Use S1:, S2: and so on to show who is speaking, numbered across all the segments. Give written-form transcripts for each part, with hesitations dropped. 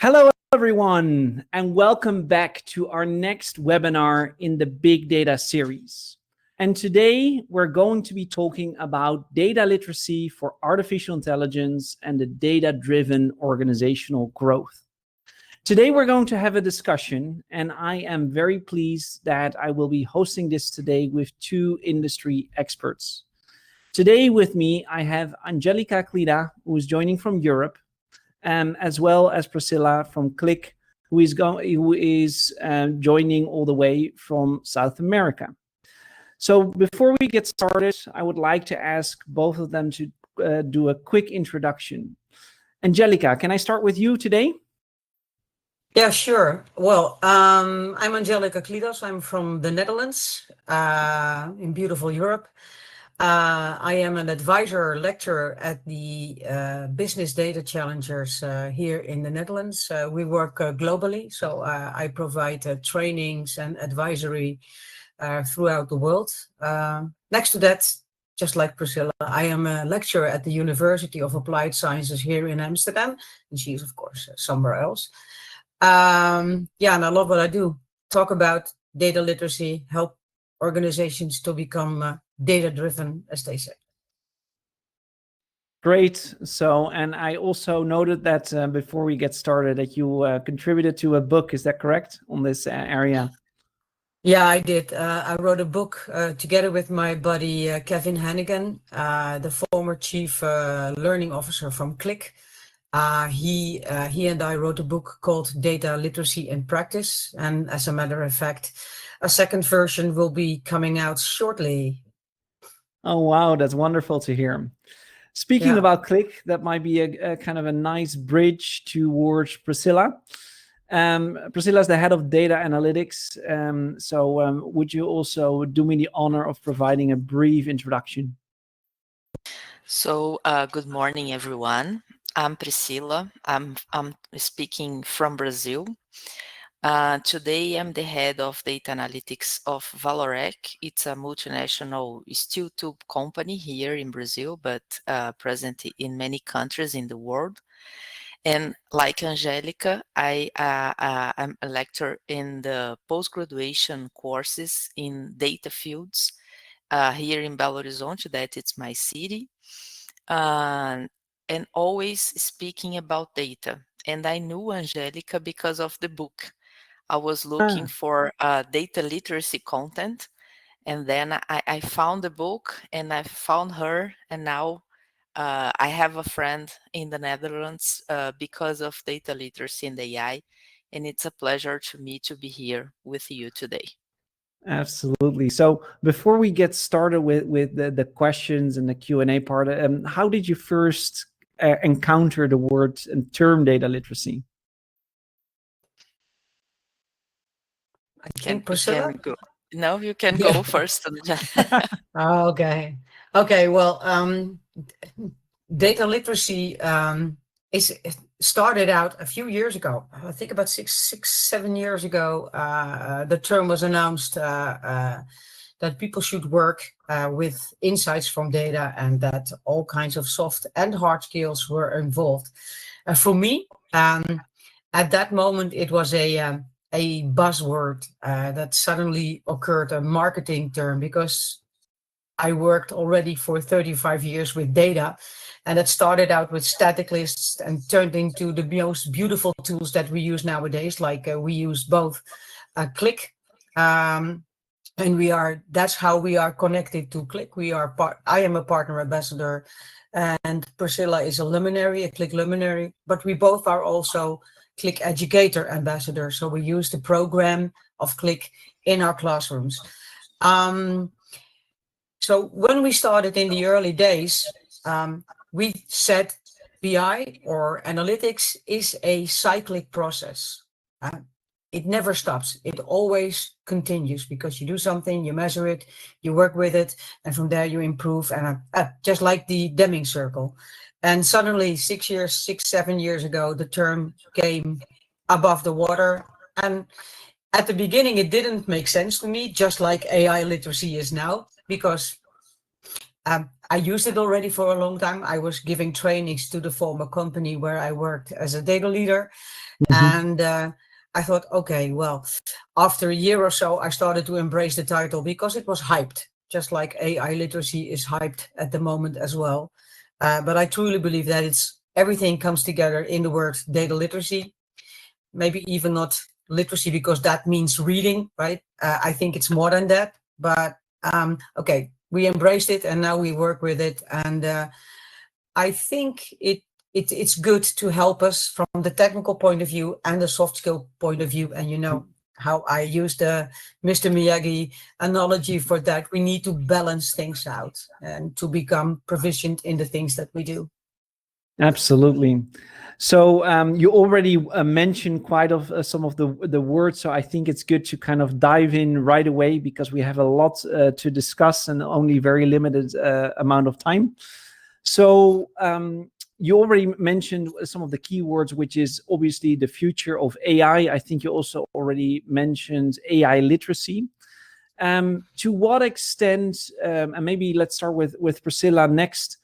S1: Hello, everyone, and welcome back to our next webinar in the Big Data series. And today we're going to be talking about data literacy for artificial intelligence and the data-driven organizational growth. Today we're going to have a discussion, and I am very pleased that I will be hosting this today with two industry experts. Today with me, I have Angelika, who is joining from Europe, as well as Priscila from Qlik, who is joining all the way from South America. So before we get started, I would like to ask both of them to do a quick introduction. Angelika, can I start with you today?
S2: Yeah, sure. Well, I'm Angelika Klidas. I'm from the Netherlands, in beautiful Europe. I am an advisor lecturer at the Business Data Challengers here in the Netherlands. We work globally, so I provide trainings and advisory throughout the world. Next to that, just like Priscila, I am a lecturer at the University of Applied Sciences here in Amsterdam, and she is, of course, somewhere else. And I love what I do. Talk about data literacy, help organizations to become data-driven, as they say.
S1: Great. So, and I also noted that before we get started, that you contributed to a book. Is that correct on this area?
S2: Yeah, I did. I wrote a book together with my buddy Kevin Hannigan, the former chief learning officer from Qlik. He and I wrote a book called Data Literacy in Practice. And as a matter of fact, a second version will be coming out shortly.
S1: Oh, wow. That's wonderful to hear. Speaking about Qlik, that might be a kind of a nice bridge towards Priscila. Priscila is the head of data analytics. So would you also do me the honor of providing a brief introduction?
S3: So good morning, everyone. I'm Priscila. I'm speaking from Brazil. Today, I'm the head of data analytics of Valorec. It's a multinational steel tube company here in Brazil, but present in many countries in the world. And like Angelika, I'm a lecturer in the post-graduation courses in data fields here in Belo Horizonte, that it's my city. And always speaking about data. And I knew Angelika because of the book. I was looking for data literacy content, and then I found the book and I found her, and now I have a friend in the Netherlands because of data literacy and AI, and it's a pleasure to me to be here with you today.
S1: Absolutely. So before we get started with the questions and the Q&A part, how did you first encounter the word and term data literacy?
S2: You can
S3: go. No, you can go first.
S2: Okay. Well, data literacy started out a few years ago. I think about 7 years ago. The term was announced that people should work with insights from data, and that all kinds of soft and hard skills were involved. For me, at that moment, it was a buzzword that suddenly occurred, a marketing term, because I worked already for 35 years with data, and it started out with static lists and turned into the most beautiful tools that we use nowadays. Like we use both Qlik, and that's how we are connected to Qlik. I am a partner ambassador, and Priscila is a luminary, a Qlik luminary, but we both are also Qlik educator ambassador. So we use the program of Qlik in our classrooms. So when we started in the early days, we said BI or analytics is a cyclic process. It never stops. It always continues, because you do something, you measure it, you work with it, and from there you improve, and just like the Deming circle. And suddenly 7 years ago, the term came above the water. And at the beginning, it didn't make sense to me, just like AI literacy is now, because I used it already for a long time. I was giving trainings to the former company where I worked as a data leader. And I thought, okay, well, after a year or so, I started to embrace the title because it was hyped, just like AI literacy is hyped at the moment as well. But I truly believe that everything comes together in the word data literacy. Maybe even not literacy because that means reading, right? I think it's more than that. But okay, we embraced it and now we work with it. And I think it's good to help us from the technical point of view and the soft skill point of view. And you know how I use the Mr. Miyagi analogy for that. We need to balance things out and to become proficient in the things that we do.
S1: Absolutely. So you already mentioned quite of some of the words, so I think it's good to kind of dive in right away because we have a lot to discuss and only very limited amount of time. So you already mentioned some of the keywords, which is obviously the future of AI. I think you also already mentioned AI literacy. To what extent, and maybe let's start with Priscila next,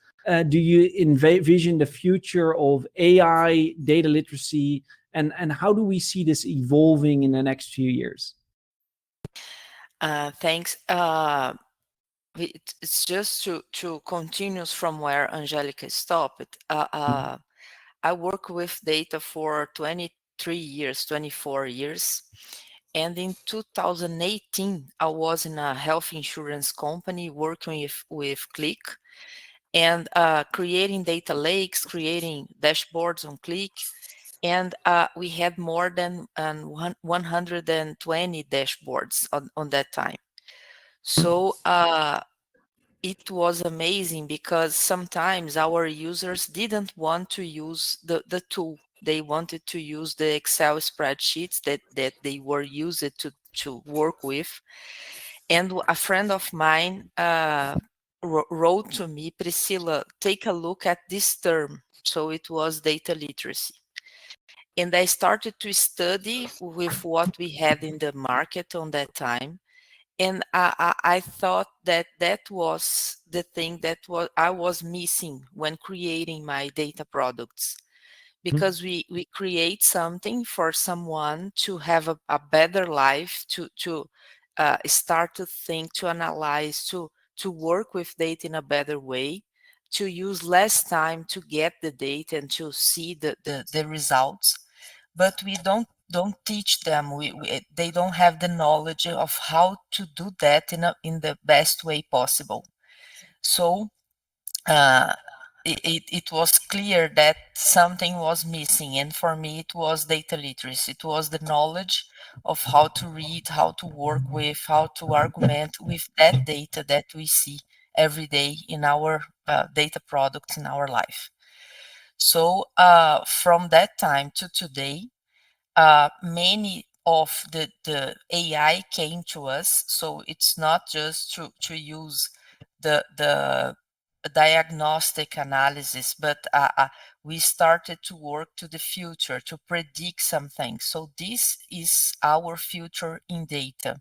S1: do you envision the future of AI, data literacy, and how do we see this evolving in the next few years?
S3: Thanks. It's just to continue from where Angelika stopped. I work with data for 23 years, 24 years. And in 2018, I was in a health insurance company working with Qlik and creating data lakes, creating dashboards on Qlik. And we had more than 120 dashboards on that time. So it was amazing because sometimes our users didn't want to use the tool. They wanted to use the Excel spreadsheets that they were used to work with. And a friend of mine wrote to me, Priscila, take a look at this term. So it was data literacy. And I started to study with what we had in the market on that time. And I thought that was the thing that I was missing when creating my data products. Because we create something for someone to have a better life, to start to think, to analyze, to work with data in a better way, to use less time to get the data and to see the results. But we don't teach them. They don't have the knowledge of how to do that in the best way possible. So it was clear that something was missing, and for me it was data literacy. It was the knowledge of how to read, how to work with, how to argument with that data that we see every day in our data products in our life. So from that time to today, many of the AI came to us. So it's not just to use the diagnostic analysis, but we started to work to the future to predict something. So this is our future in data.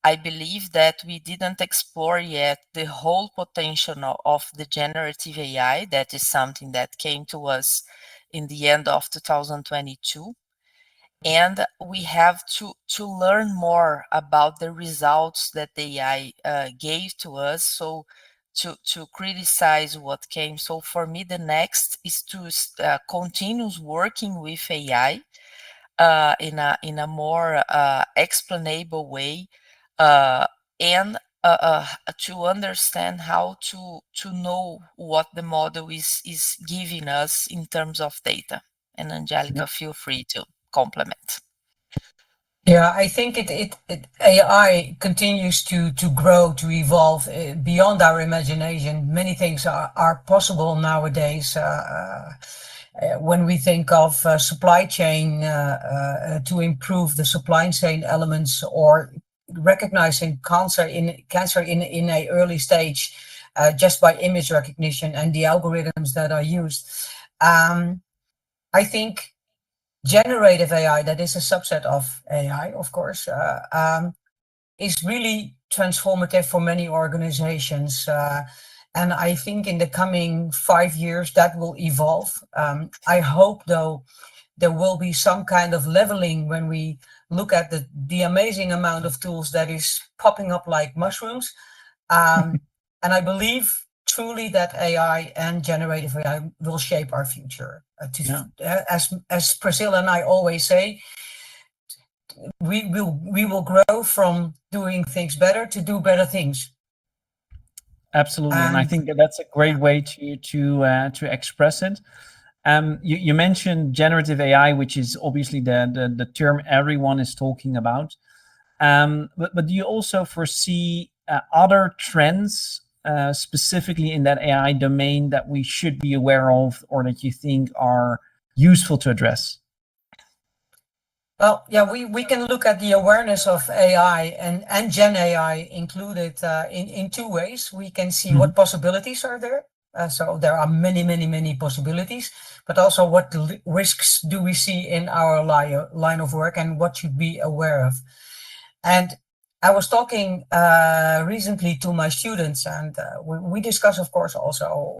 S3: I believe that we didn't explore yet the whole potential of the generative AI. That is something that came to us in the end of 2022. And we have to learn more about the results that the AI gave to us, so to criticize what came. So for me, the next is to continue working with AI in a more explainable way, and to understand how to know what the model is giving us in terms of data. And Angelika, feel free to complement.
S2: Yeah, I think AI continues to grow, to evolve beyond our imagination. Many things are possible nowadays. When we think of supply chain, to improve the supply chain elements, or recognizing cancer in a early stage, just by image recognition and the algorithms that are used. I think generative AI, that is a subset of AI, of course, is really transformative for many organizations. And I think in the coming 5 years that will evolve. I hope, though, there will be some kind of leveling when we look at the amazing amount of tools that is popping up like mushrooms. And I believe truly that AI and generative AI will shape our future. As Priscilla and I always say, we will grow from doing things better to do better things.
S1: Absolutely, and I think that's a great way to express it. You mentioned generative AI, which is obviously the term everyone is talking about. But do you also foresee other trends specifically in that AI domain that we should be aware of, or that you think are useful to address?
S2: Well, yeah, we can look at the awareness of AI and Gen AI included in two ways. We can see what possibilities are there. So there are many possibilities, but also what risks do we see in our line of work and what should be aware of. And I was talking recently to my students, and we discuss, of course, also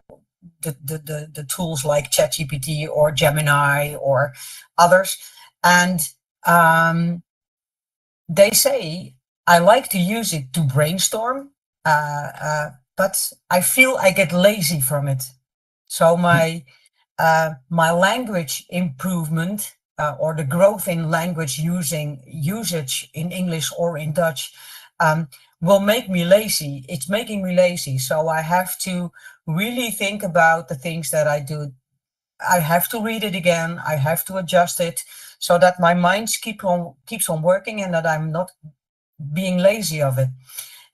S2: the tools like ChatGPT or Gemini or others. And they say, I like to use it to brainstorm, but I feel I get lazy from it. So my language improvement or the growth in language usage in English or in Dutch will make me lazy. It's making me lazy. So I have to really think about the things that I do. I have to read it again. I have to adjust it so that my mind keeps on working and that I'm not being lazy of it.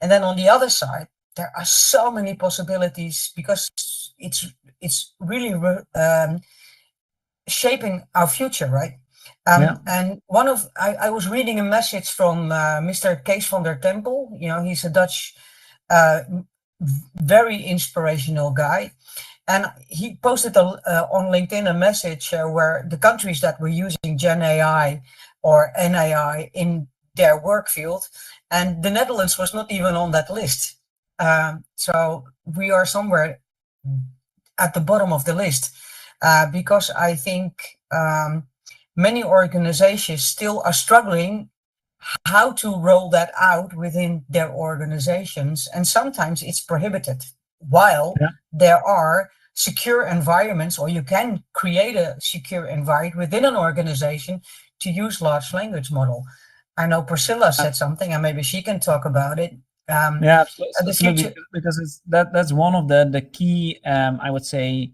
S2: And then on the other side, there are so many possibilities because it's really shaping our future, right? And I was reading a message from Mr. Kees van der Tempel. You know, he's a Dutch, very inspirational guy. And he posted on LinkedIn a message where the countries that were using Gen AI or NAI in their work field, and the Netherlands was not even on that list. So we are somewhere at the bottom of the list because I think many organizations still are struggling how to roll that out within their organizations. And sometimes it's prohibited. While there are secure environments, or you can create a secure environment within an organization to use large language model. I know Priscilla said something, and maybe she can talk about it.
S1: Absolutely, because that's one of the key, I would say,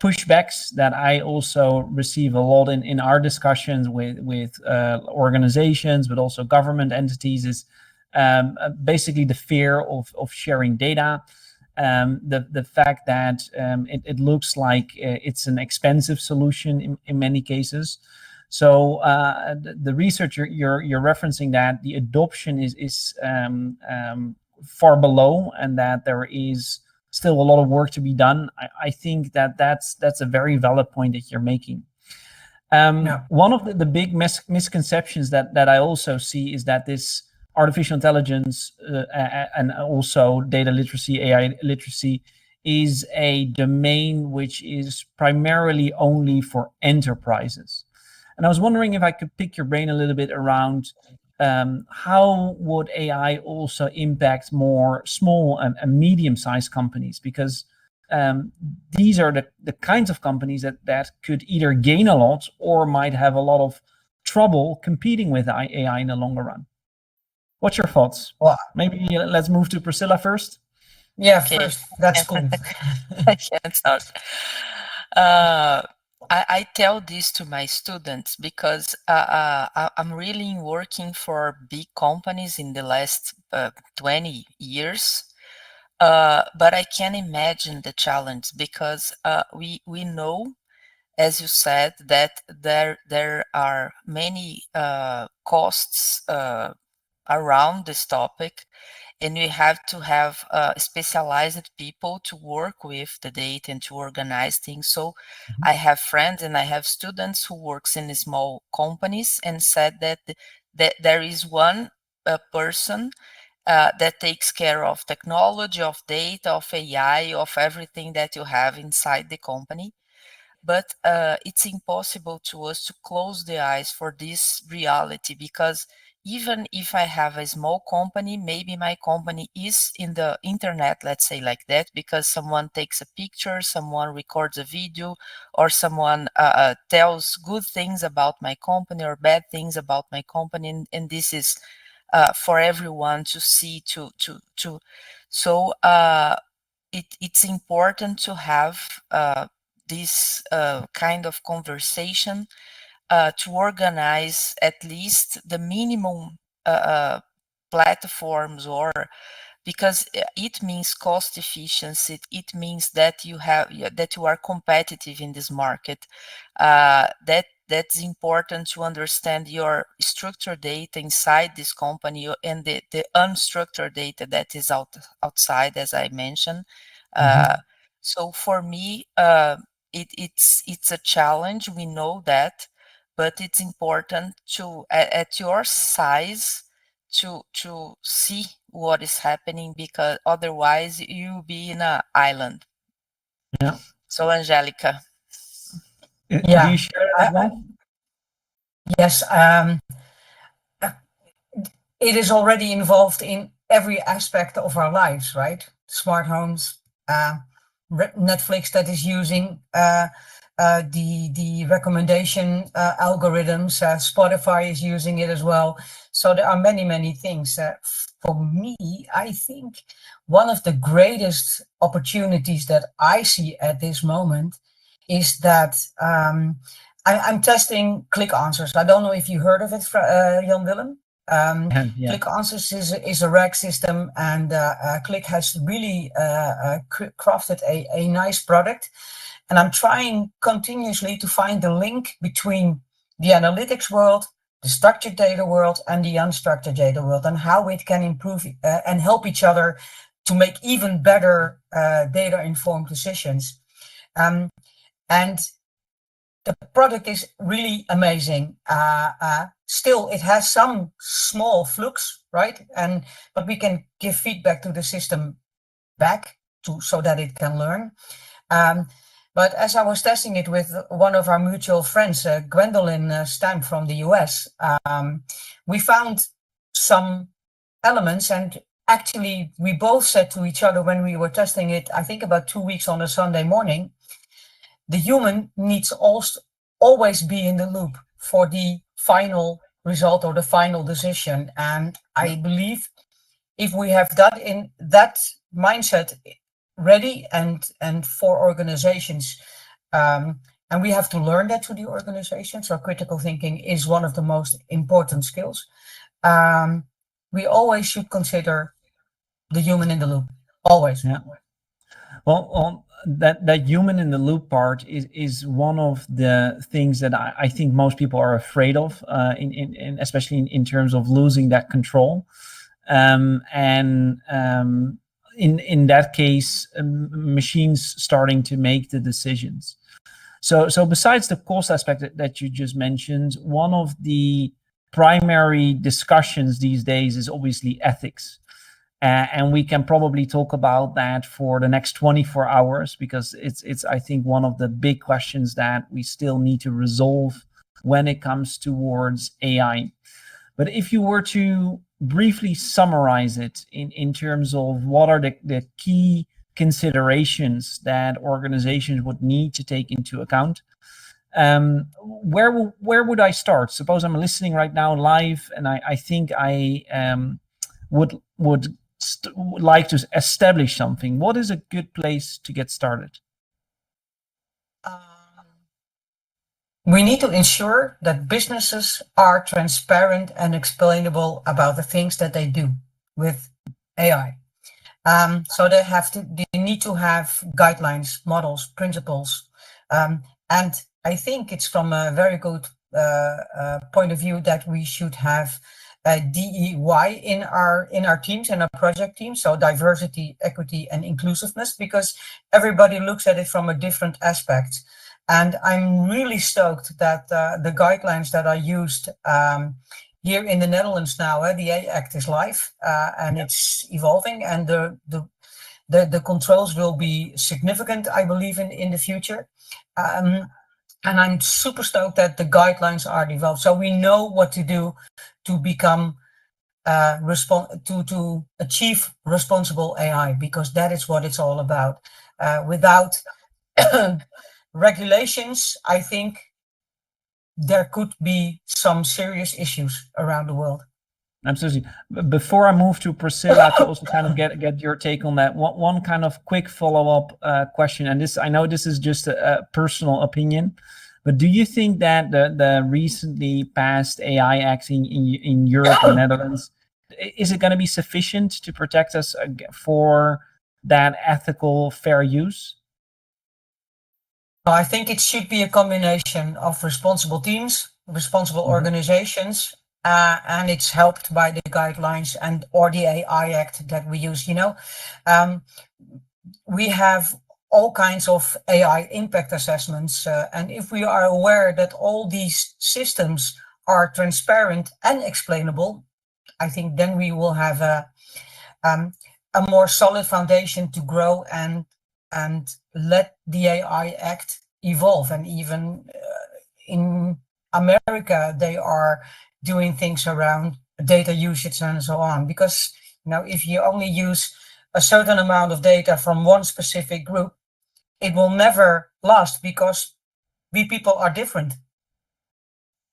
S1: pushbacks that I also receive a lot in our discussions with organizations, but also government entities, is basically the fear of sharing data. The fact that it looks like it's an expensive solution in many cases. So the research you're referencing, that the adoption is far below, and that there is still a lot of work to be done. I think that's a very valid point that you're making. One of the big misconceptions that I also see is that this artificial intelligence and also data literacy, AI literacy, is a domain which is primarily only for enterprises. And I was wondering if I could pick your brain a little bit around how would AI also impact more small and medium-sized companies? Because these are the kinds of companies that could either gain a lot or might have a lot of trouble competing with AI in the longer run. What's your thoughts? Well, maybe let's move to Priscilla first.
S2: Yeah, okay. First, that's cool.
S3: I tell this to my students because I'm really working for big companies in the last 20 years. But I can imagine the challenge because we know, as you said, that there are many costs around this topic, and we have to have specialized people to work with the data and to organize things. So I have friends and I have students who works in small companies and said that there is one person that takes care of technology, of data, of AI, of everything that you have inside the company. But it's impossible to us to close the eyes for this reality, because even if I have a small company, maybe my company is in the internet, let's say like that, because someone takes a picture, someone records a video, or someone tells good things about my company or bad things about my company, and this is for everyone to see. So it's important to have this kind of conversation to organize at least the minimum platforms, or because it means cost efficiency. It means that you are competitive in this market. That's important to understand your structured data inside this company and the unstructured data that is outside, as I mentioned. So for me, it's a challenge. We know that, but it's important to at your size to see what is happening, because otherwise you'll be in an island.
S1: Yeah.
S3: So Angelika.
S1: Do you share that as well?
S2: Yes. It is already involved in every aspect of our lives, right? Smart homes, Netflix that is using the recommendation algorithms. Spotify is using it as well. So there are many things. For me, I think one of the greatest opportunities that I see at this moment is that I'm testing Qlik Answers. I don't know if you heard of it, Jan-Willem.
S1: Yeah.
S2: Qlik Answers is a RAG system, and Qlik has really crafted a nice product. And I'm trying continuously to find the link between the analytics world, the structured data world, and the unstructured data world, and how it can improve and help each other to make even better data-informed decisions. And the product is really amazing. Still, it has some small flukes, right? But we can give feedback to the system back so that it can learn. But as I was testing it with one of our mutual friends, Gwendolyn Stamp from the US, we found some elements, and actually we both said to each other when we were testing it, I think about 2 weeks on a Sunday morning, the human needs always be in the loop for the final result or the final decision. And I believe if we have that mindset ready and for organizations, and we have to learn that to the organization, so critical thinking is one of the most important skills. We always should consider the human in the loop, always.
S1: Yeah. Well, that human in the loop part is one of the things that I think most people are afraid of, in especially in terms of losing that control. In that case, machines starting to make the decisions. So besides the cost aspect that you just mentioned, one of the primary discussions these days is obviously ethics. And we can probably talk about that for the next 24 hours, because it's I think one of the big questions that we still need to resolve when it comes towards AI. But if you were to briefly summarize it in terms of what are the key considerations that organizations would need to take into account, where would I start? Suppose I'm listening right now live, and I think I would like to establish something. What is a good place to get started?
S2: We need to ensure that businesses are transparent and explainable about the things that they do with AI. So they need to have guidelines, models, principles, and I think it's from a very good point of view that we should have DEI in our teams, in our project teams, so diversity, equity, and inclusiveness, because everybody looks at it from a different aspect. And I'm really stoked that the guidelines that are used here in the Netherlands now, the AI Act is live and it's evolving, and the controls will be significant, I believe, in the future. And I'm super stoked that the guidelines are developed, so we know what to do to become to achieve responsible AI, because that is what it's all about. Without regulations, I think there could be some serious issues around the world.
S1: Absolutely. Before I move to Priscila to also kind of get your take on that, one kind of quick follow-up question, and this, I know this is just a personal opinion, but do you think that the recently passed AI Act in Europe and Netherlands, is it going to be sufficient to protect us for that ethical, fair use?
S2: I think it should be a combination of responsible teams, responsible organizations, and it's helped by the guidelines and or the AI Act that we use. We have all kinds of AI impact assessments, and if we are aware that all these systems are transparent and explainable, I think then we will have a more solid foundation to grow and let the AI Act evolve. And even in America, they are doing things around data usage and so on. Because if you only use a certain amount of data from one specific group, it will never last, because we people are different.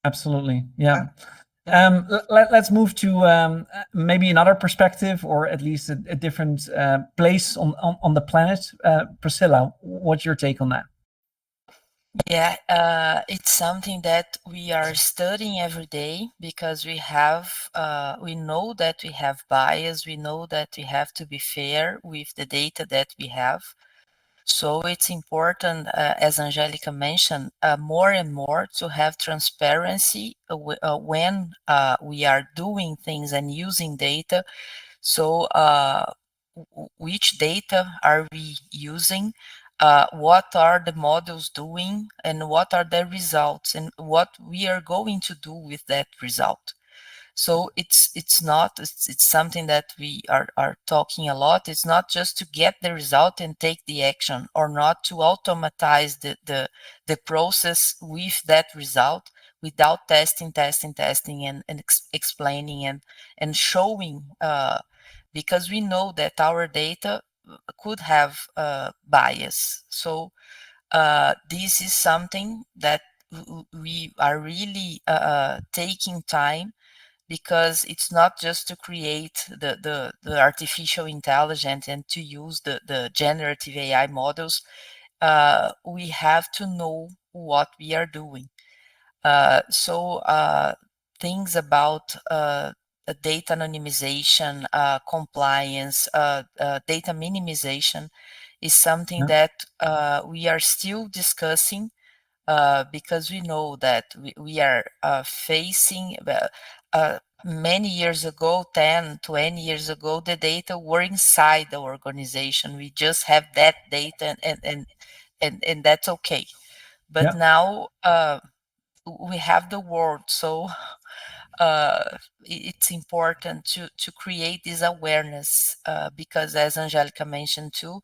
S1: Absolutely, yeah. Let's move to maybe another perspective, or at least a different place on the planet. Priscila, what's your take on that?
S3: Yeah, it's something that we are studying every day, because we know that we have bias, we know that we have to be fair with the data that we have. So it's important, as Angelika mentioned, more and more to have transparency when we are doing things and using data. So which data are we using? What are the models doing, and what are the results, and what we are going to do with that result? So it's something that we are talking a lot. It's not just to get the result and take the action, or not to automatize the process with that result without testing and explaining and showing, because we know that our data could have bias. So this is something that we are really taking time, because it's not just to create the artificial intelligence and to use the generative AI models. We have to know what we are doing. So things about data anonymization, compliance, data minimization is something that we are still discussing, because we know that we are facing many years ago, 10, 20 years ago, the data were inside the organization. We just have that data and that's okay. But now we have the world, so it's important to create this awareness, because as Angelika mentioned too,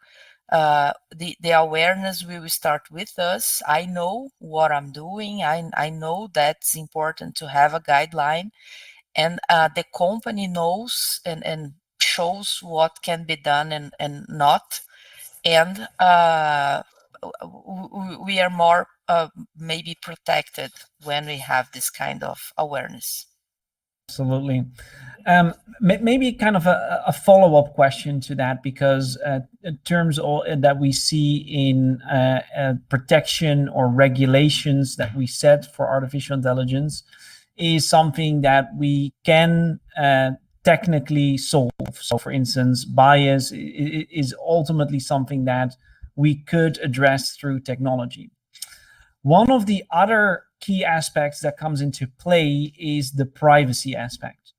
S3: the awareness will start with us. I know what I'm doing. I know that's important to have a guideline, and the company knows and shows what can be done and not. And we are more maybe protected when we have this kind of awareness.
S1: Absolutely. Maybe kind of a follow-up question to that, because in terms that we see in protection or regulations that we set for artificial intelligence is something that we can technically solve. So for instance, bias is ultimately something that we could address through technology. One of the other key aspects that comes into play is the privacy aspect.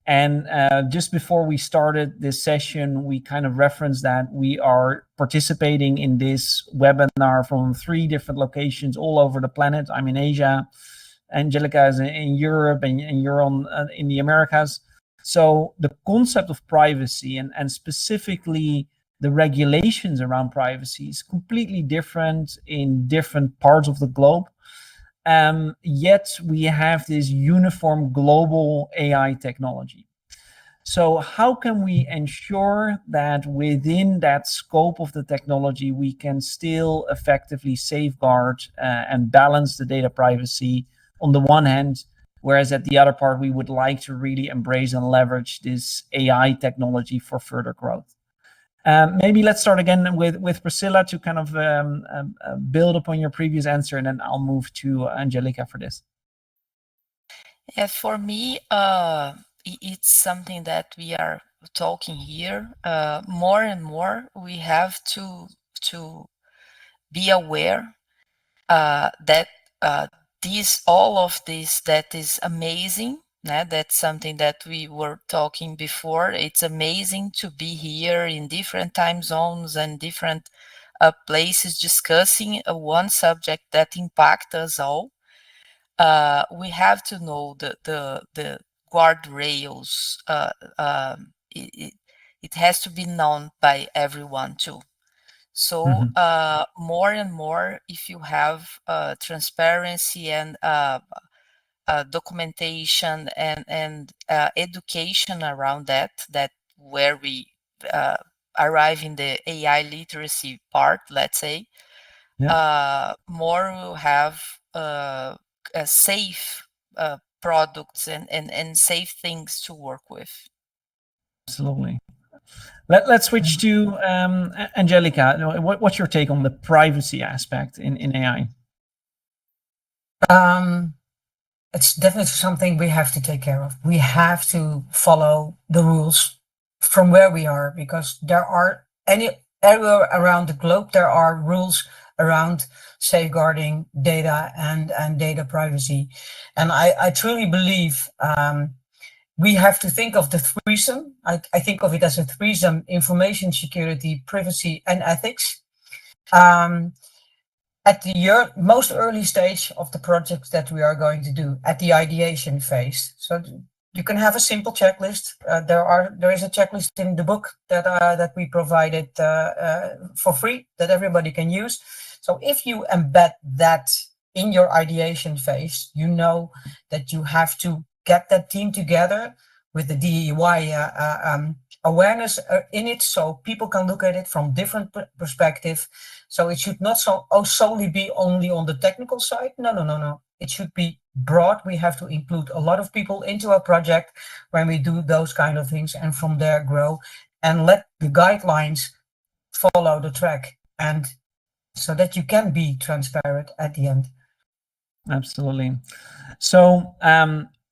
S1: And just before we started this session, we kind of referenced that we are participating in this webinar from 3 different locations all over the planet. I'm in Asia, Angelika is in Europe, and you're in the Americas. So the concept of privacy and specifically the regulations around privacy is completely different in different parts of the globe. Yet we have this uniform global AI technology. So how can we ensure that within that scope of the technology, we can still effectively safeguard and balance the data privacy on the one hand, whereas at the other part, we would like to really embrace and leverage this AI technology for further growth? Maybe let's start again with Priscila to kind of build upon your previous answer, and then I'll move to Angelika for this.
S3: Yeah, for me, it's something that we are talking here. More and more, we have to be aware that all of this that is amazing. That's something that we were talking before. It's amazing to be here in different time zones and different places discussing one subject that impacts us all. We have to know the guardrails. It has to be known by everyone too. So more and more, if you have transparency and documentation and education around that where we arrive in the AI literacy part, let's say, more will have safe products and safe things to work with.
S1: Absolutely. Let's switch to Angelika. What's your take on the privacy aspect in AI?
S2: It's definitely something we have to take care of. We have to follow the rules from where we are, because there are everywhere around the globe, there are rules around safeguarding data and data privacy. And I truly believe we have to think of the threesome. I think of it as a threesome: information security, privacy, and ethics. At the most early stage of the project that we are going to do, at the ideation phase. So you can have a simple checklist. There is a checklist in the book that we provided for free that everybody can use. So if you embed that in your ideation phase, you know that you have to get that team together with the DEI awareness in it, so people can look at it from different perspective. So it should not solely be only on the technical side. No. It should be broad. We have to include a lot of people into our project when we do those kind of things, and from there grow and let the guidelines follow the track, and so that you can be transparent at the end.
S1: Absolutely. So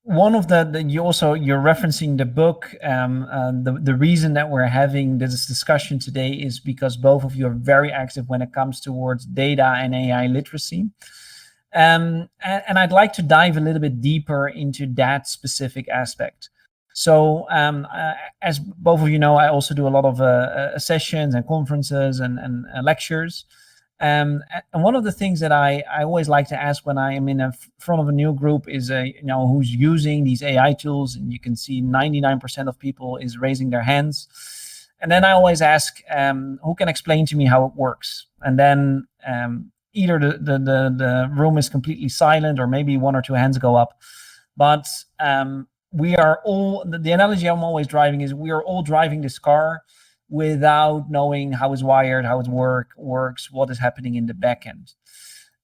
S1: one of you're referencing the book. The reason that we're having this discussion today is because both of you are very active when it comes towards data and AI literacy. And I'd like to dive a little bit deeper into that specific aspect. So as both of you know, I also do a lot of sessions and conferences and lectures. And one of the things that I always like to ask when I am in front of a new group is, who's using these AI tools, and you can see 99% of people is raising their hands. And then I always ask, who can explain to me how it works? And then either the room is completely silent, or maybe one or two hands go up. But we are all, the analogy I'm always driving is, we are all driving this car without knowing how it's wired, how it works, what is happening in the back end.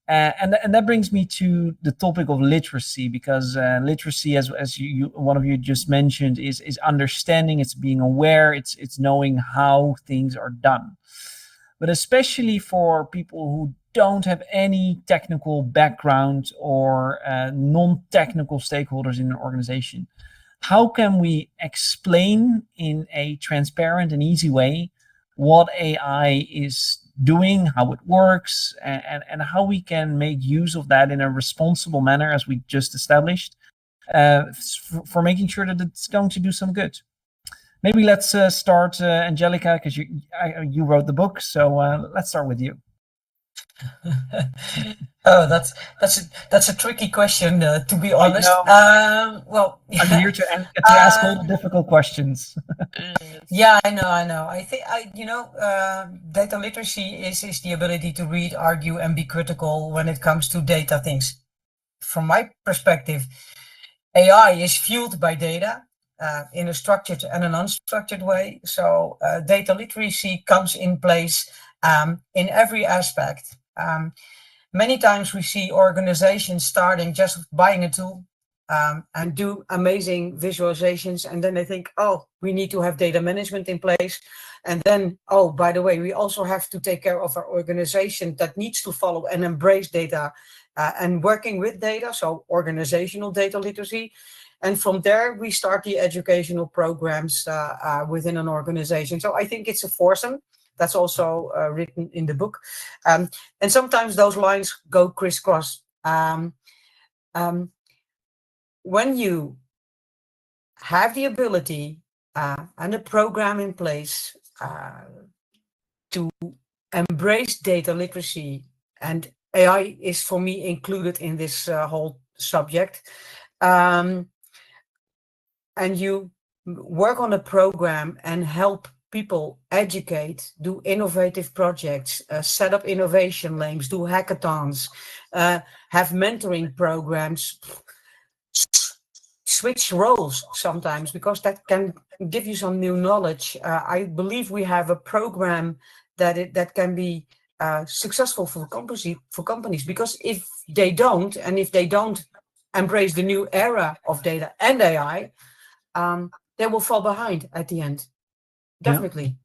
S1: And that brings me to the topic of literacy, because literacy, as one of you just mentioned, is understanding, it's being aware, it's knowing how things are done. But especially for people who don't have any technical background or non-technical stakeholders in an organization, how can we explain in a transparent and easy way what AI is doing, how it works, and how we can make use of that in a responsible manner, as we just established, for making sure that it's going to do some good? Maybe let's start, Angelika, because you wrote the book, so let's start with you.
S2: Oh, that's a tricky question, to be honest. Well,
S1: I'm here to ask all the difficult questions.
S2: yeah, I know. I think data literacy is the ability to read, argue, and be critical when it comes to data things. From my perspective, AI is fueled by data in a structured and an unstructured way. So data literacy comes in place in every aspect. Many times we see organizations starting just buying a tool and do amazing visualizations. And then they think, oh, we need to have data management in place. And then, oh, by the way, we also have to take care of our organization that needs to follow and embrace data and working with data. So organizational data literacy. And from there, we start the educational programs within an organization. So I think it's a foursome. That's also written in the book. And sometimes those lines go crisscross. When you have the ability and a program in place to embrace data literacy, and AI is for me included in this whole subject, and you work on a program and help people educate, do innovative projects, set up innovation lanes, do hackathons, have mentoring programs, switch roles sometimes because that can give you some new knowledge. I believe we have a program that can be successful for companies, because if they don't, and if they don't embrace the new era of data and AI, they will fall behind at the end. Definitely.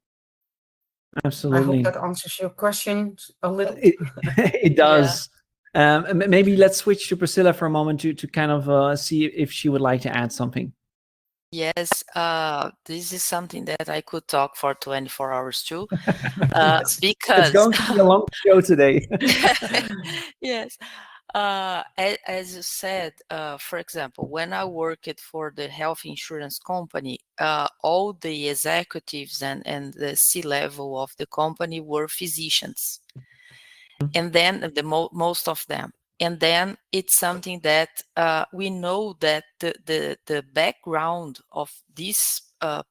S1: Yeah. Absolutely.
S2: I hope that answers your question a little.
S1: It does. Yeah. Maybe let's switch to Priscila for a moment to kind of see if she would like to add something.
S3: Yes, this is something that I could talk for 24 hours too, because
S1: it's going to be a long show today.
S3: Yes. As you said, for example, when I worked for the health insurance company, all the executives and the C-level of the company were physicians, and then most of them. And then it's something that we know that the background of these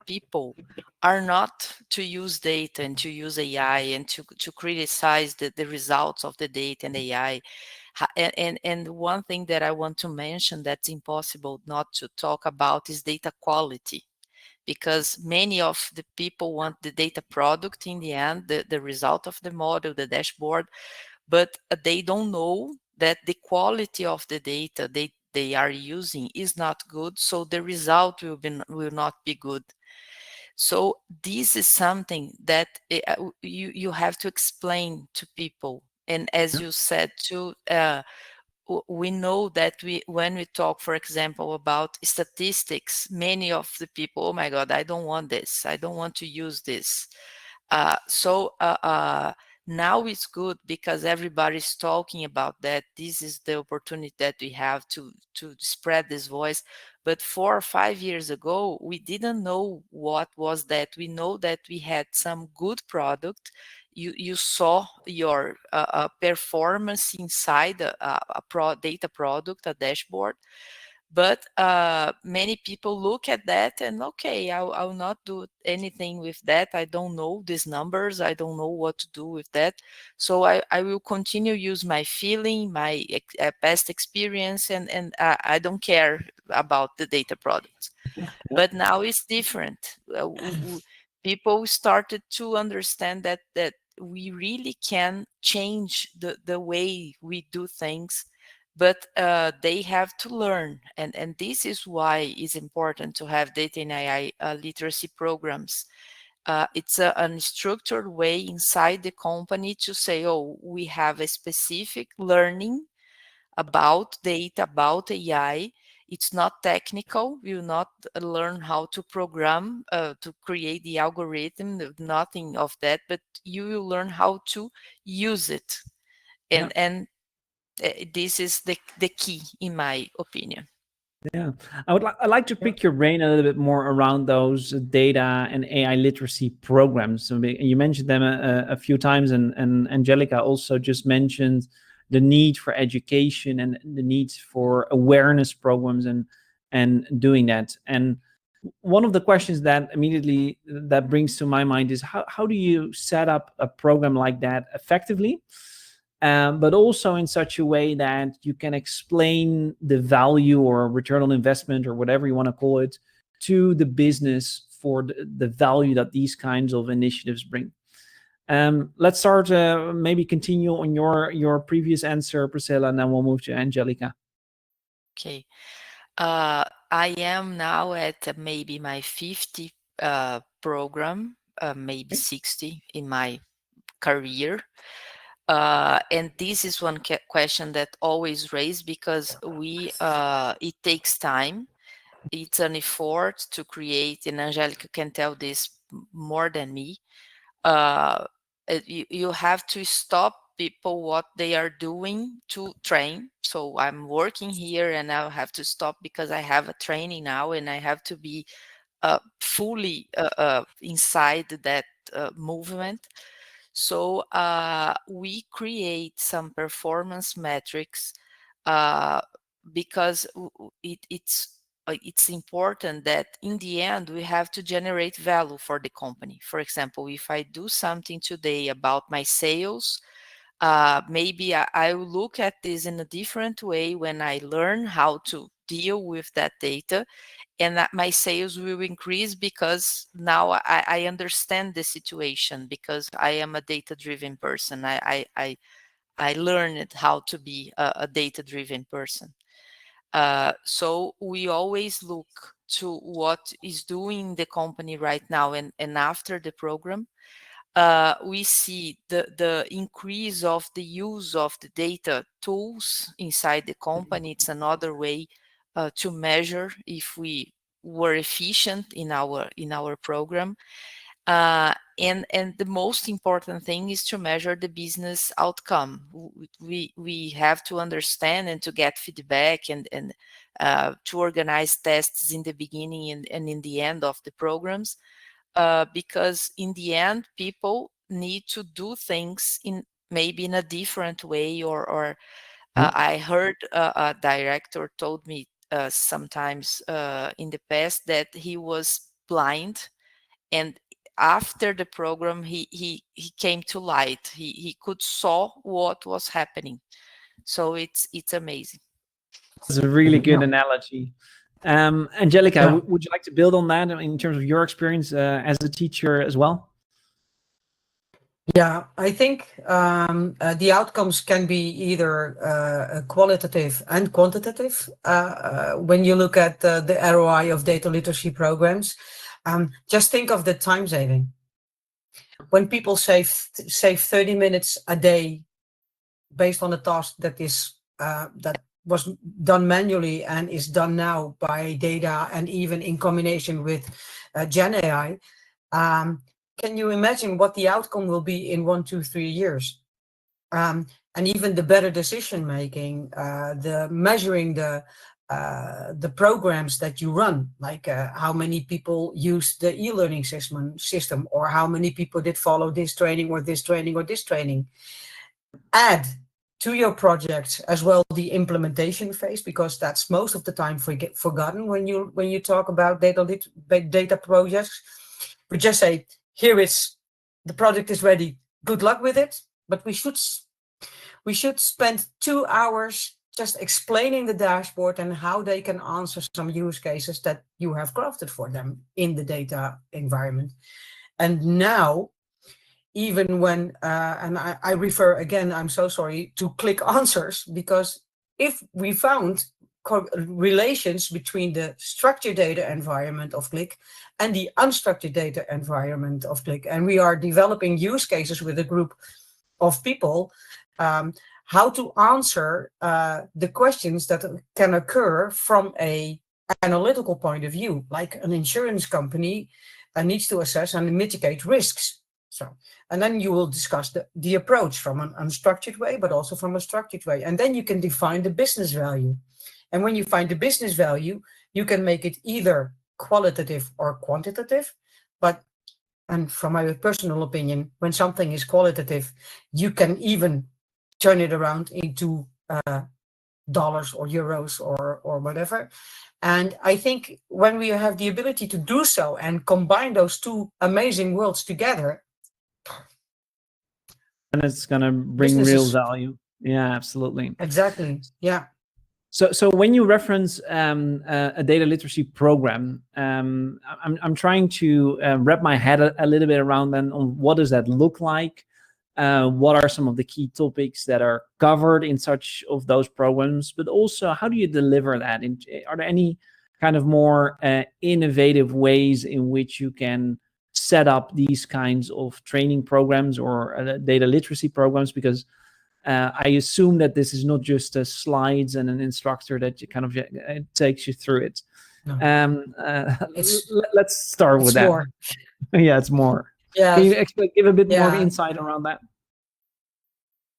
S3: people are not to use data and to use AI and to criticize the results of the data and AI. And one thing that I want to mention that's impossible not to talk about is data quality, because many of the people want the data product in the end, the result of the model, the dashboard, but they don't know that the quality of the data they are using is not good, so the result will not be good. So this is something that you have to explain to people. And as you said too, we know that when we talk, for example, about statistics, many of the people, oh my God, I don't want this. I don't want to use this. Now it's good because everybody's talking about that. This is the opportunity that we have to spread this voice. But 4 or 5 years ago, we didn't know what was that. We know that we had some good product. You saw your performance inside a data product, a dashboard. But many people look at that and, okay, I'll not do anything with that. I don't know these numbers. I don't know what to do with that. So I will continue use my feeling, my past experience, and I don't care about the data products. But now it's different. People started to understand that we really can change the way we do things, but they have to learn, and this is why it's important to have data and AI literacy programs. It's a unstructured way inside the company to say, oh, we have a specific learning about data, about AI. It's not technical. You will not learn how to program, to create the algorithm, nothing of that, but you will learn how to use it. And this is the key, in my opinion.
S1: Yeah, I'd like to pick your brain a little bit more around those data and AI literacy programs. So you mentioned them a few times, and Angelika also just mentioned the need for education and the need for awareness programs and doing that. And one of the questions that immediately that brings to my mind is how do you set up a program like that effectively? But also in such a way that you can explain the value or return on investment or whatever you want to call it to the business for the value that these kinds of initiatives bring. Let's start, maybe continue on your previous answer, Priscila, and then we'll move to Angelika.
S3: Okay. I am now at maybe my 50 program, maybe 60 in my career. And this is one question that always raised, because it takes time. It's an effort to create, and Angelika can tell this more than me. You have to stop people what they are doing to train. So I'm working here and I have to stop because I have a training now and I have to be fully inside that movement. So we create some performance metrics because it's important that in the end we have to generate value for the company. For example, if I do something today about my sales, maybe I will look at this in a different way when I learn how to deal with that data, and that my sales will increase because now I understand the situation, because I am a data-driven person. I learned how to be a data-driven person. So we always look to what is doing the company right now, and after the program, we see the increase of the use of the data tools inside the company. It's another way to measure if we were efficient in our program. And the most important thing is to measure the business outcome. We have to understand and to get feedback and to organize tests in the beginning and in the end of the programs, because in the end people need to do things maybe in a different way, or I heard a director told me sometimes in the past that he was blind, and after the program he came to light. He could saw what was happening. So it's amazing.
S1: That's a really good analogy. Angelika,
S2: Yeah.
S1: would you like to build on that in terms of your experience as a teacher as well?
S2: Yeah, I think the outcomes can be either qualitative and quantitative. When you look at the ROI of data literacy programs, just think of the time saving. When people save 30 minutes a day based on a task that is that was done manually and is done now by data and even in combination with Gen AI, can you imagine what the outcome will be in 1, 2, 3 years? And even the better decision making, the measuring the programs that you run, like how many people use the e-learning system, or how many people did follow this training or this training or this training. Add to your project as well the implementation phase, because that's most of the time forgotten when you talk about data projects. We just say, here it's the project is ready, good luck with it. But we should spend 2 hours just explaining the dashboard and how they can answer some use cases that you have crafted for them in the data environment. And now, even when, and I refer again, I'm so sorry, to Qlik answers, because if we found relations between the structured data environment of Qlik and the unstructured data environment of Qlik, and we are developing use cases with a group of people, how to answer the questions that can occur from a analytical point of view, like an insurance company needs to assess and mitigate risks. So, and then you will discuss the approach from an unstructured way, but also from a structured way. And then you can define the business value. And when you find the business value, you can make it either qualitative or quantitative. But, and from my personal opinion, when something is qualitative, you can even turn it around into dollars or euros or whatever. And I think when we have the ability to do so and combine those two amazing worlds together,
S1: and it's going to bring real value. Yeah, absolutely.
S2: Exactly. Yeah.
S1: So when you reference a data literacy program, I'm trying to wrap my head a little bit around then on what does that look like? What are some of the key topics that are covered in such of those programs? But also, how do you deliver that? Are there any kind of more innovative ways in which you can set up these kinds of training programs or data literacy programs? Because I assume that this is not just slides and an instructor that you kind of takes you through it. No. Let's start with that.
S2: More.
S1: Yeah, it's more.
S2: Yeah.
S1: Can you give a bit more insight around that?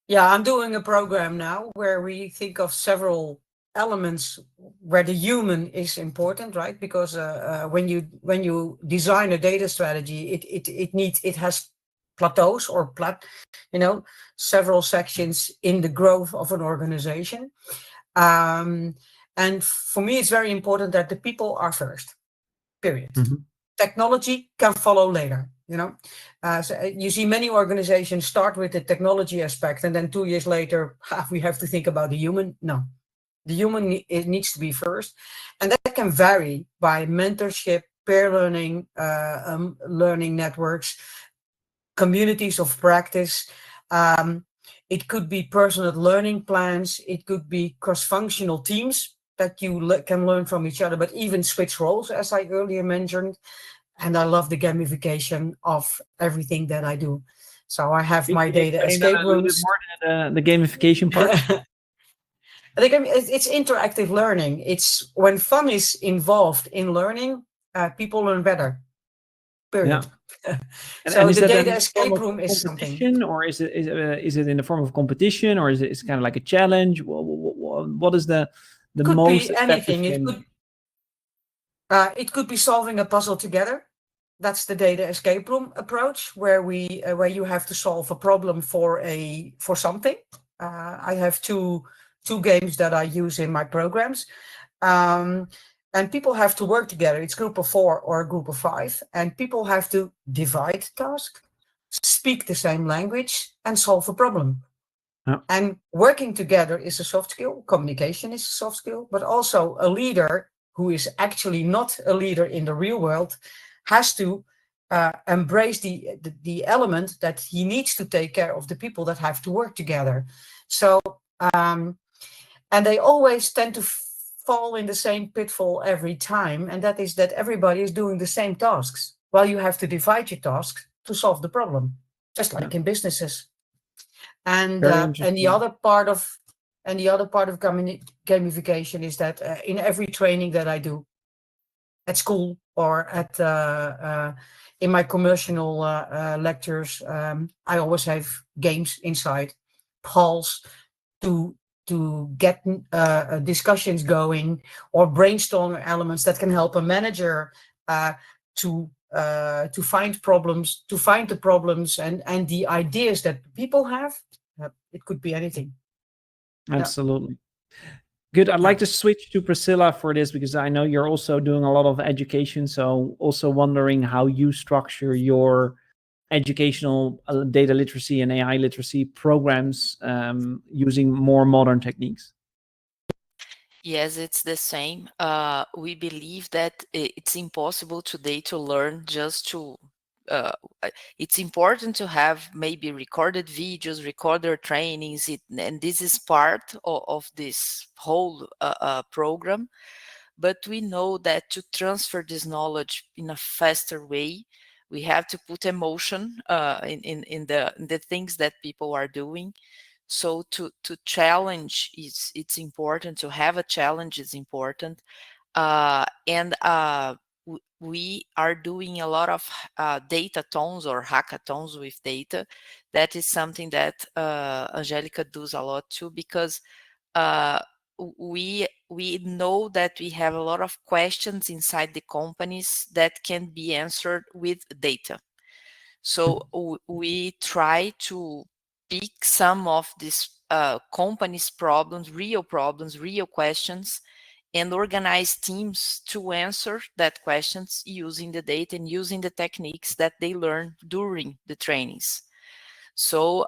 S2: Yeah, I'm doing a program now where we think of several elements where the human is important, right? Because when you design a data strategy, it has plateaus or several sections in the growth of an organization. And for me, it's very important that the people are first, period. Mm-hmm. Technology can follow later, so you see many organizations start with the technology aspect and then 2 years later, we have to think about the human. No, the human needs to be first. And that can vary by mentorship, peer learning, learning networks, communities of practice. It could be personal learning plans. It could be cross-functional teams that you can learn from each other, but even switch roles, as I earlier mentioned. And I love the gamification of everything that I do. So I have my data escape rooms.
S1: More the gamification part.
S2: It's interactive learning. It's when fun is involved in learning, people learn better. Period.
S1: Yeah.
S2: So and the data escape room is something.
S1: Or is it in the form of competition, or is it kind of like a challenge? What is the most effective?
S2: It could be solving a puzzle together. That's the data escape room approach, where you have to solve a problem for something. I have two games that I use in my programs, and people have to work together. It's group of 4 or a group of 5, and people have to divide tasks, speak the same language, and solve a problem. Yeah. And working together is a soft skill. Communication is a soft skill, but also a leader who is actually not a leader in the real world has to embrace the element that he needs to take care of the people that have to work together. So, and they always tend to fall in the same pitfall every time, and that is that everybody is doing the same tasks, while you have to divide your tasks to solve the problem, just like in businesses. And the other part of gamification is that in every training that I do at school or at in my commercial lectures, I always have games inside, polls to get discussions going, or brainstorming elements that can help a manager to find the problems and the ideas that people have. It could be anything.
S1: Absolutely. Yeah. Good. I'd like to switch to Priscila for this, because I know you're also doing a lot of education. So also wondering how you structure your educational data literacy and AI literacy programs using more modern techniques.
S3: Yes, it's the same. We believe that it's impossible today to learn just to it's important to have maybe recorded videos, recorded trainings, and this is part of this whole program. But we know that to transfer this knowledge in a faster way, we have to put emotion in the things that people are doing. So to challenge it's important. To have a challenge is important, and we are doing a lot of datathons or hackathons with data. That is something that Angelika does a lot too, because we know that we have a lot of questions inside the companies that can be answered with data. So we try to pick some of these companies' problems, real questions, and organize teams to answer that questions using the data and using the techniques that they learn during the trainings. So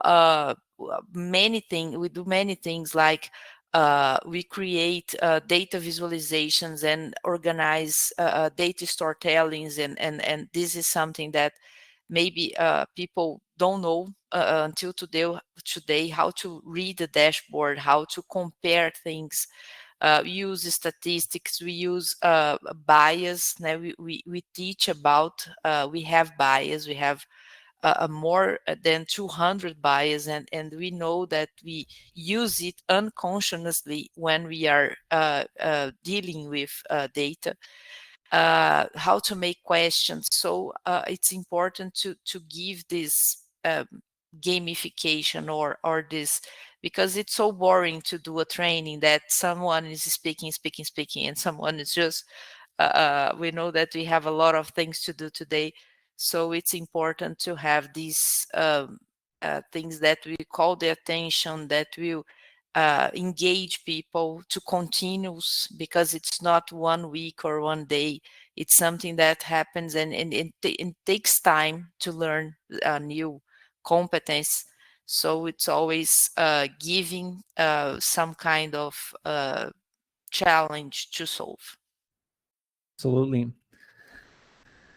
S3: we do many things like we create data visualizations and organize data storytellings, and this is something that maybe people don't know until today how to read the dashboard, how to compare things. We use statistics, we use bias. Now we teach about, we have bias, we have more than 200 bias, and we know that we use it unconsciously when we are dealing with data. How to make questions. So it's important to give this gamification or this, because it's so boring to do a training that someone is speaking, and someone is just, we know that we have a lot of things to do today. So it's important to have these things that we call the attention, that will engage people to continuous, because it's not 1 week or 1 day. It's something that happens, and it takes time to learn a new competence. So it's always giving some kind of challenge to solve.
S1: Absolutely.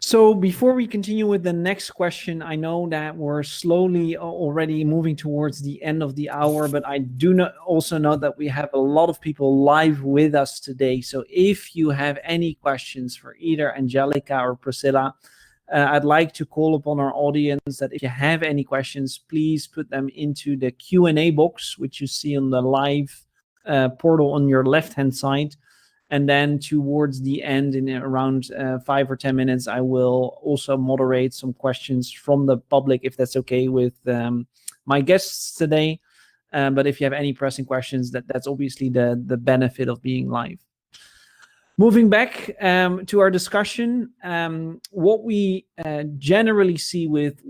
S1: So before we continue with the next question, I know that we're slowly already moving towards the end of the hour, but I do also know that we have a lot of people live with us today. So if you have any questions for either Angelika or Priscila, I'd like to call upon our audience that if you have any questions, please put them into the Q&A box, which you see on the live portal on your left-hand side. And then towards the end, in around 5 or 10 minutes, I will also moderate some questions from the public, if that's okay with my guests today. But if you have any pressing questions, that's obviously the benefit of being live. Moving back to our discussion, what we generally see with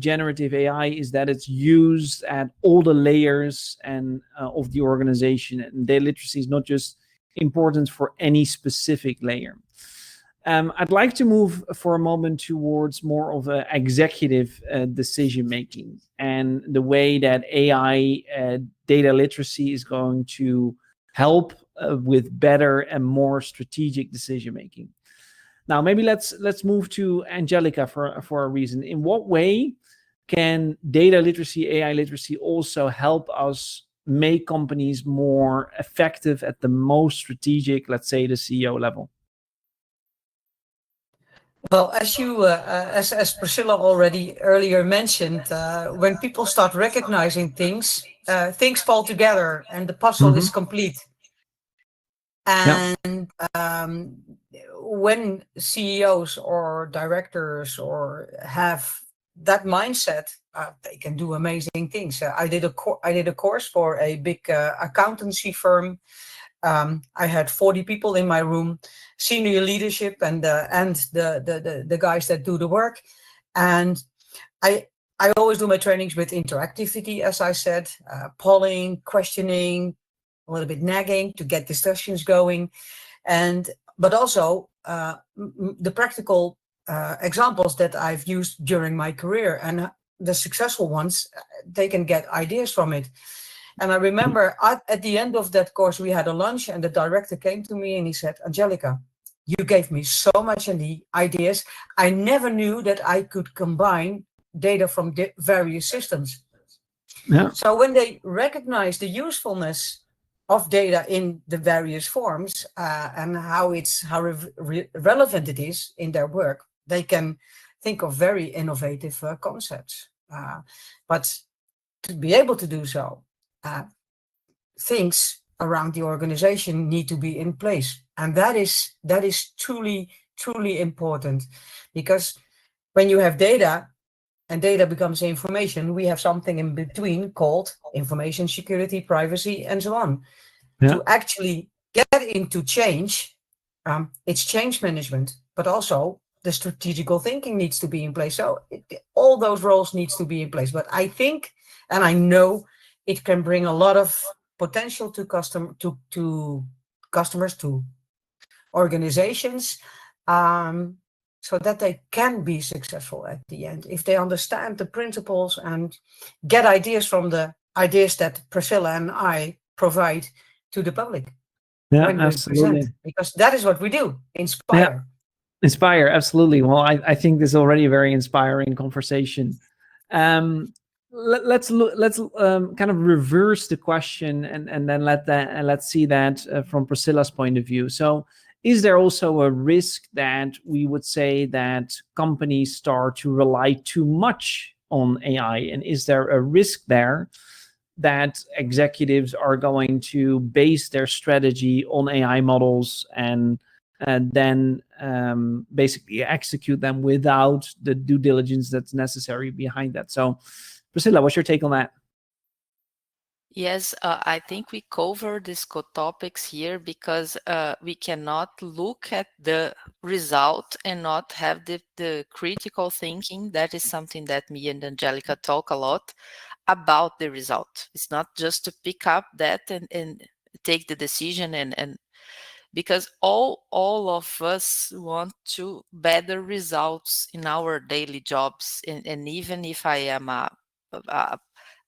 S1: generative AI is that it's used at all the layers and of the organization. And data literacy is not just important for any specific layer. I'd like to move for a moment towards more of an executive decision making, and the way that AI data literacy is going to help with better and more strategic decision making. Now, maybe let's move to Angelika for a reason. In what way can data literacy, AI literacy also help us make companies more effective at the most strategic, let's say, the CEO level?
S2: Well, as you, as Priscila already earlier mentioned, when people start recognizing things, things fall together and the puzzle is complete. And when CEOs or directors or have that mindset, they can do amazing things. I did a course for a big accountancy firm. I had 40 people in my room, senior leadership and the guys that do the work. And I always do my trainings with interactivity, as I said, polling, questioning, a little bit nagging to get discussions going, but also the practical examples that I've used during my career, and the successful ones, they can get ideas from it. And I remember at the end of that course, we had a lunch, and the director came to me and he said, "Angelika, you gave me so much ideas. I never knew that I could combine data from various systems." Yeah. So when they recognize the usefulness of data in the various forms and how relevant it is in their work, they can think of very innovative concepts. But to be able to do so, things around the organization need to be in place, and that is truly important, because when you have data and data becomes information, we have something in between called information security, privacy, and so on. to actually get into change, it's change management, but also the strategical thinking needs to be in place. So all those roles needs to be in place. But I think, and I know, it can bring a lot of potential to customers, to organizations, so that they can be successful at the end if they understand the principles and get ideas from the ideas that Priscila and I provide to the public.
S1: Yeah,
S2: when we
S1: absolutely.
S2: present, because that is what we do, inspire.
S1: Yeah. Inspire, absolutely. Well, I think this is already a very inspiring conversation. Let's kind of reverse the question and then let's see that from Priscila's point of view. So, is there also a risk that we would say that companies start to rely too much on AI, and is there a risk there that executives are going to base their strategy on AI models and then basically execute them without the due diligence that's necessary behind that? So, Priscila, what's your take on that?
S3: Yes, I think we cover these topics here because we cannot look at the result and not have the critical thinking. That is something that me and Angelika talk a lot about the result. It's not just to pick up that and take the decision and because all of us want to better results in our daily jobs. And even if I am a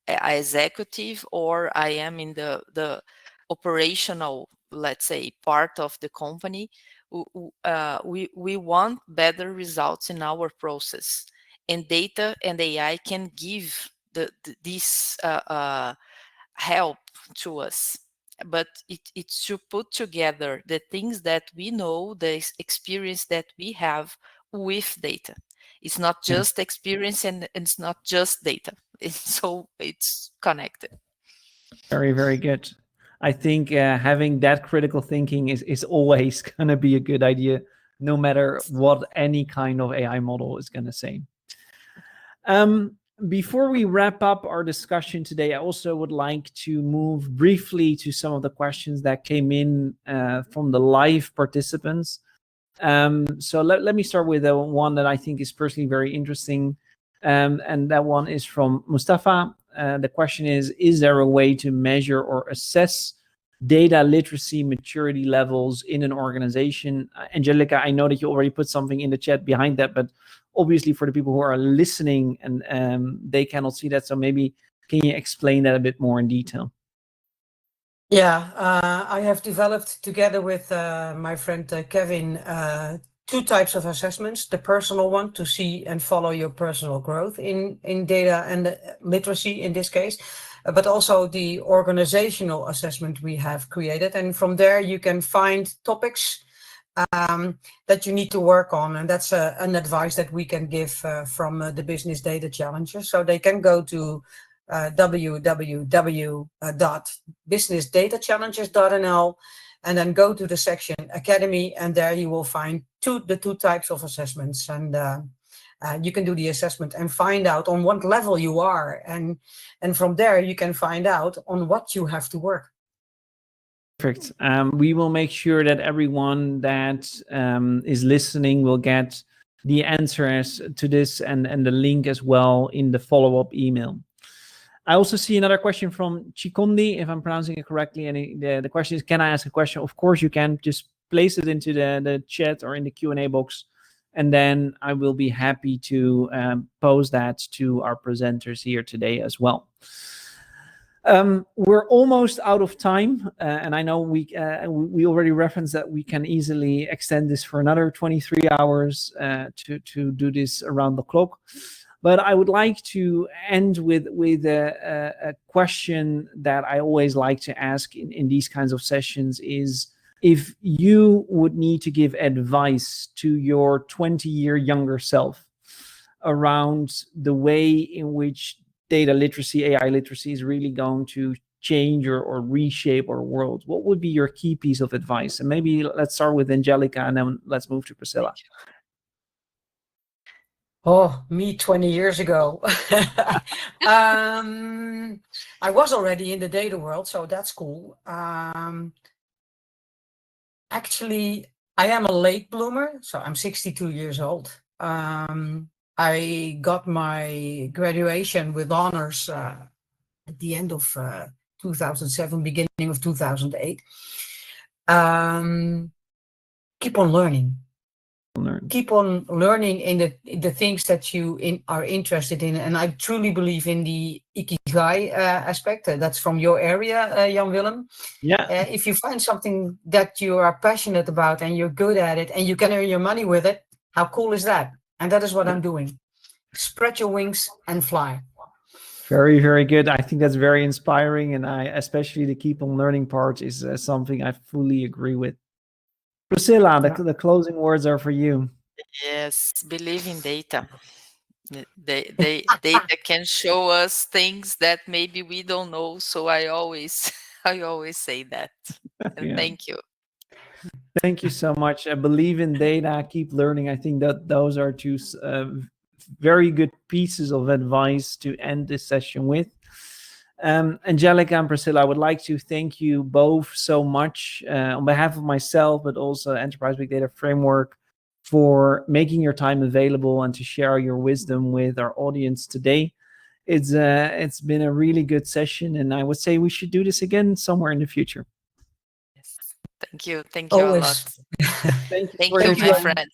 S3: executive or I am in the operational, let's say, part of the company, we want better results in our process, and data and AI can give this help to us. But it's to put together the things that we know, the experience that we have with data. It's not just experience and it's not just data. So it's connected.
S1: Very, very good. I think having that critical thinking is always going to be a good idea, no matter what any kind of AI model is going to say. Before we wrap up our discussion today, I also would like to move briefly to some of the questions that came in from the live participants. So let me start with the one that I think is personally very interesting. And that one is from Mustafa. The question is there a way to measure or assess data literacy maturity levels in an organization? Angelika, I know that you already put something in the chat behind that, but obviously for the people who are listening and they cannot see that, so maybe can you explain that a bit more in detail?
S2: Yeah, I have developed together with my friend Kevin 2 types of assessments. The personal one, to see and follow your personal growth in data and literacy in this case, but also the organizational assessment we have created. And from there you can find topics that you need to work on. And that's an advice that we can give from the Business Data Challenges. So they can go to www.businessdatachallenges.nl and then go to the section Academy, and there you will find the two types of assessments, and you can do the assessment and find out on what level you are, and from there you can find out on what you have to work.
S1: Perfect. We will make sure that everyone that is listening will get the answers to this and the link as well in the follow-up email. I also see another question from Chikondi, if I'm pronouncing it correctly. And the question is, can I ask a question? Of course you can. Just place it into the chat or in the Q&A box. And then I will be happy to pose that to our presenters here today as well. We're almost out of time. And I know we already referenced that we can easily extend this for another 23 hours to do this around the clock. But I would like to end with a question that I always like to ask in these kinds of sessions is, if you would need to give advice to your 20-year younger self around the way in which data literacy, AI literacy is really going to change or reshape our world, what would be your key piece of advice? And maybe let's start with Angelika and then let's move to Priscila.
S2: Oh, me 20 years ago. I was already in the data world, so that's cool. Actually, I am a late bloomer, so I'm 62 years old. I got my graduation with honors at the end of 2007, beginning of 2008. Keep on learning. Keep on learning in the things that you are interested in, and I truly believe in the ikigai aspect. That's from your area, Jan-Willem.
S1: Yeah.
S2: If you find something that you are passionate about and you're good at it, and you can earn your money with it, how cool is that? And that is what I'm doing. Spread your wings and fly.
S1: Very, very good. I think that's very inspiring, and I especially the keep on learning part is something I fully agree with. Priscila, the closing words are for you.
S3: Yes, believe in data. Data can show us things that maybe we don't know. So I always say that. And
S1: Yeah.
S3: thank you.
S1: Thank you so much. I believe in data, keep learning. I think that those are two very good pieces of advice to end this session with. Angelika and Priscila, I would like to thank you both so much on behalf of myself, but also Enterprise Big Data Framework, for making your time available and to share your wisdom with our audience today. It's been a really good session, and I would say we should do this again somewhere in the future.
S3: Yes. Thank you. Thank you
S2: Always.
S3: a lot.
S1: Thank you,
S3: Thank
S1: for
S3: you,
S1: your
S3: my
S1: time.
S3: friend.